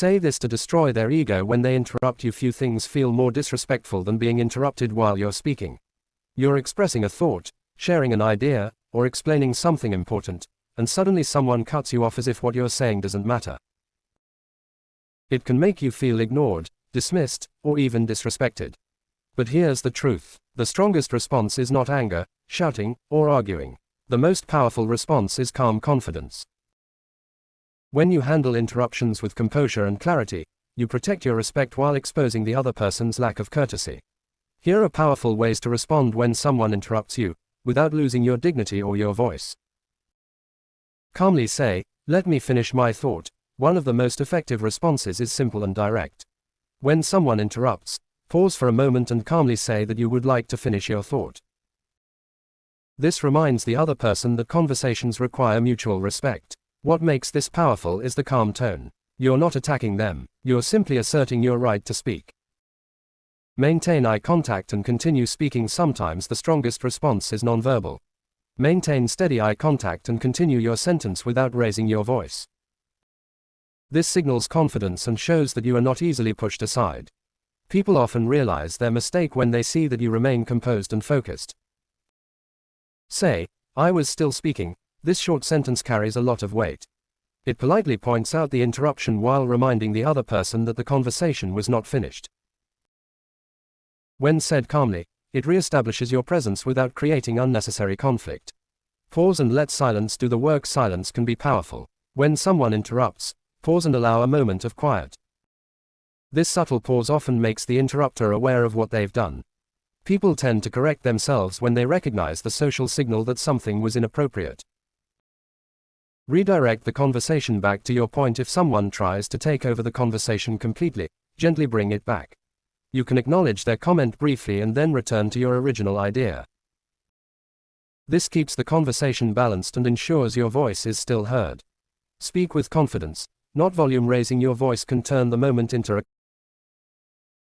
Say this to destroy their ego when they interrupt you. Few things feel more disrespectful than being interrupted while you're speaking. You're expressing a thought, sharing an idea, or explaining something important, and suddenly someone cuts you off as if what you're saying doesn't matter. It can make you feel ignored, dismissed, or even disrespected. But here's the truth. The strongest response is not anger, shouting, or arguing. The most powerful response is calm confidence. When you handle interruptions with composure and clarity, you protect your respect while exposing the other person's lack of courtesy. Here are powerful ways to respond when someone interrupts you, without losing your dignity or your voice. Calmly say, "Let me finish my thought." One of the most effective responses is simple and direct. When someone interrupts, pause for a moment and calmly say that you would like to finish your thought. This reminds the other person that conversations require mutual respect. What makes this powerful is the calm tone. You're not attacking them, you're simply asserting your right to speak. Maintain eye contact and continue speaking. Sometimes the strongest response is nonverbal. Maintain steady eye contact and continue your sentence without raising your voice. This signals confidence and shows that you are not easily pushed aside. People often realize their mistake when they see that you remain composed and focused. Say, "I was still speaking." This short sentence carries a lot of weight. It politely points out the interruption while reminding the other person that the conversation was not finished. When said calmly, it reestablishes your presence without creating unnecessary conflict. Pause and let silence do the work. Silence can be powerful. When someone interrupts, pause and allow a moment of quiet. This subtle pause often makes the interrupter aware of what they've done. People tend to correct themselves when they recognize the social signal that something was inappropriate. Redirect the conversation back to your point. If someone tries to take over the conversation completely, gently bring it back. You can acknowledge their comment briefly and then return to your original idea. This keeps the conversation balanced and ensures your voice is still heard. Speak with confidence, not volume. Raising your voice can turn the moment into a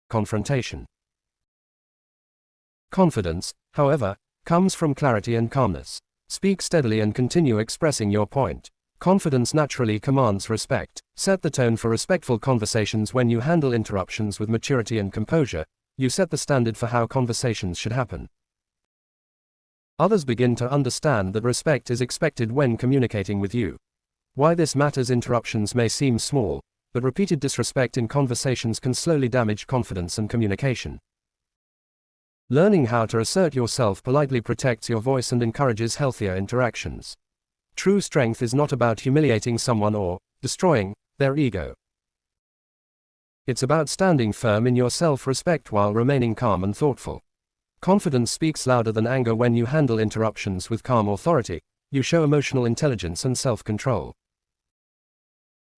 confrontation. Confidence, however, comes from clarity and calmness. Speak steadily and continue expressing your point. Confidence naturally commands respect. Set the tone for respectful conversations. When you handle interruptions with maturity and composure, you set the standard for how conversations should happen. Others begin to understand that respect is expected when communicating with you. Why this matters: interruptions may seem small, but repeated disrespect in conversations can slowly damage confidence and communication. Learning how to assert yourself politely protects your voice and encourages healthier interactions. True strength is not about humiliating someone or destroying their ego. It's about standing firm in your self-respect while remaining calm and thoughtful. Confidence speaks louder than anger. When you handle interruptions with calm authority, you show emotional intelligence and self-control.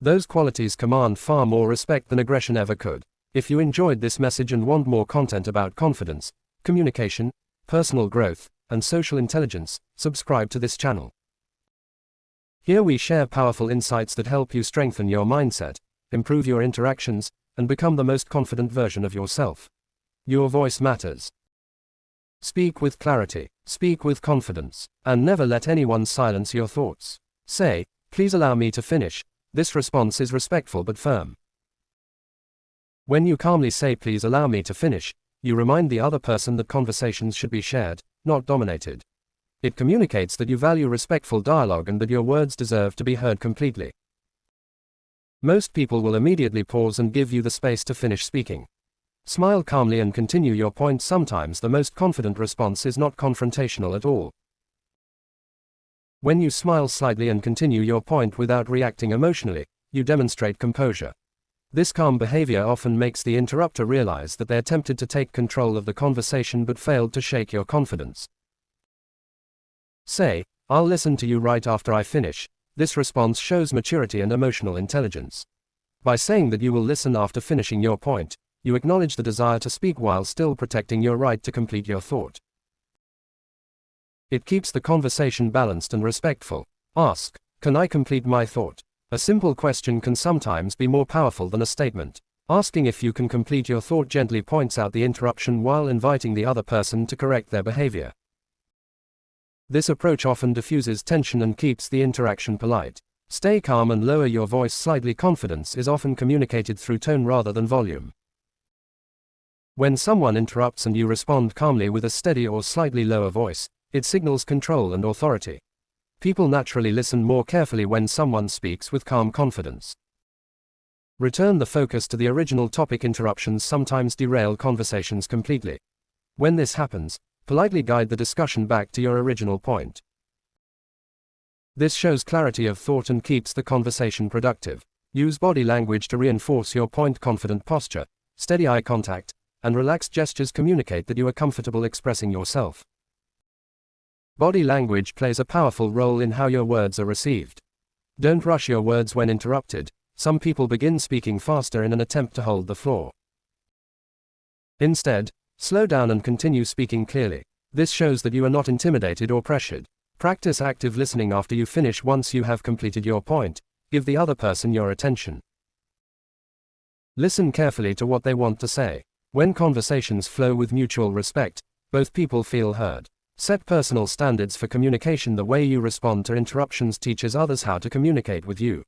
Those qualities command far more respect than aggression ever could. If you enjoyed this message and want more content about confidence, communication, personal growth, and social intelligence, subscribe to this channel. Here we share powerful insights that help you strengthen your mindset, improve your interactions, and become the most confident version of yourself. Your voice matters. Speak with clarity, speak with confidence, and never let anyone silence your thoughts. Say, "Please allow me to finish." This response is respectful but firm. When you calmly say "Please allow me to finish," you remind the other person that conversations should be shared, not dominated. It communicates that you value respectful dialogue and that your words deserve to be heard completely. Most people will immediately pause and give you the space to finish speaking. Smile calmly and continue your point. Sometimes the most confident response is not confrontational at all. When you smile slightly and continue your point without reacting emotionally, you demonstrate composure. This calm behavior often makes the interrupter realize that they're tempted to take control of the conversation but failed to shake your confidence. Say, "I'll listen to you right after I finish." This response shows maturity and emotional intelligence. By saying that you will listen after finishing your point, you acknowledge the desire to speak while still protecting your right to complete your thought. It keeps the conversation balanced and respectful. Ask, "Can I complete my thought?" A simple question can sometimes be more powerful than a statement. Asking if you can complete your thought gently points out the interruption while inviting the other person to correct their behavior. This approach often diffuses tension and keeps the interaction polite. Stay calm and lower your voice slightly. Confidence is often communicated through tone rather than volume. When someone interrupts and you respond calmly with a steady or slightly lower voice, it signals control and authority. People naturally listen more carefully when someone speaks with calm confidence. Return the focus to the original topic. Interruptions sometimes derail conversations completely. When this happens, politely guide the discussion back to your original point. This shows clarity of thought and keeps the conversation productive. Use body language to reinforce your point. Confident posture, steady eye contact, and relaxed gestures communicate that you are comfortable expressing yourself. Body language plays a powerful role in how your words are received. Don't rush your words when interrupted. Some people begin speaking faster in an attempt to hold the floor. Instead, slow down and continue speaking clearly. This shows that you are not intimidated or pressured. Practice active listening after you finish. Once you have completed your point, give the other person your attention. Listen carefully to what they want to say. When conversations flow with mutual respect, both people feel heard. Set personal standards for communication. The way you respond to interruptions teaches others how to communicate with you.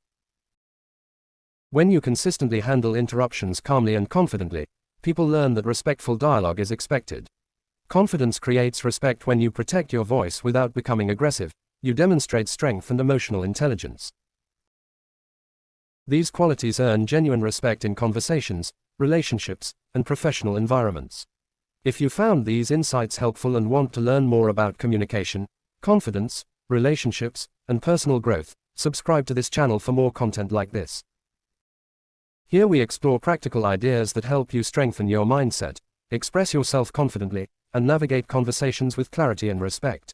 When you consistently handle interruptions calmly and confidently, people learn that respectful dialogue is expected. Confidence creates respect. When you protect your voice without becoming aggressive, you demonstrate strength and emotional intelligence. These qualities earn genuine respect in conversations, relationships, and professional environments. If you found these insights helpful and want to learn more about communication, confidence, relationships, and personal growth, subscribe to this channel for more content like this. Here we explore practical ideas that help you strengthen your mindset, express yourself confidently, and navigate conversations with clarity and respect.